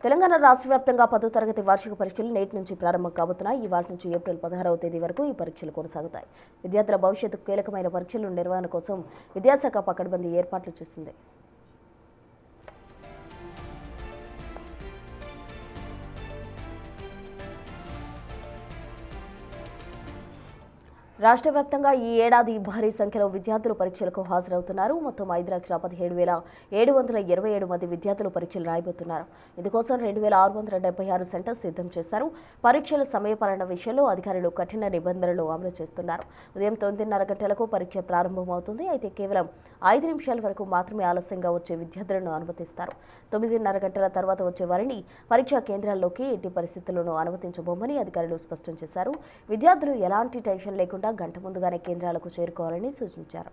తెలంగాణ రాష్ట్ర వ్యాప్తంగా 10వ తరగతి వార్షిక పరీక్షలు నేటి నుంచి ప్రారంభం కాబోతున్నాయి. ఇవాళ నుంచి ఏప్రిల్ 16వ తేదీ వరకు ఈ పరీక్షలు కొనసాగుతాయి. విద్యార్థుల భవిష్యత్తుకు కీలకమైన పరీక్షల నిర్వహణ కోసం విద్యాశాఖ పకడ్బందీ ఏర్పాట్లు చేసింది. రాష్ట్ర వ్యాప్తంగా ఈ ఏడాది భారీ సంఖ్యలో విద్యార్థులు పరీక్షలకు హాజరవుతున్నారు. మొత్తం 5,17,727 మంది విద్యార్థులు పరీక్షలు రాయబోతున్నారు. ఇందుకోసం 2,676 సెంటర్స్ సిద్ధం చేశారు. పరీక్షల సమయపాలన విషయంలో అధికారులు కఠిన నిబంధనలు అమలు చేస్తున్నారు. ఉదయం 9:30 గంటలకు పరీక్ష ప్రారంభమవుతుంది. అయితే కేవలం 5 నిమిషాల వరకు మాత్రమే ఆలస్యంగా వచ్చే విద్యార్థులను అనుమతిస్తారు. 9:30 గంటల తర్వాత వచ్చే వారిని పరీక్షా కేంద్రాల్లోకి ఎట్టి పరిస్థితుల్లోనూ అనుమతించబోమని అధికారులు స్పష్టం చేశారు. విద్యార్థులు ఎలాంటి టెన్షన్ లేకుండా గంట ముందుగానే కేంద్రాలకు చేరుకోవాలని సూచించారు.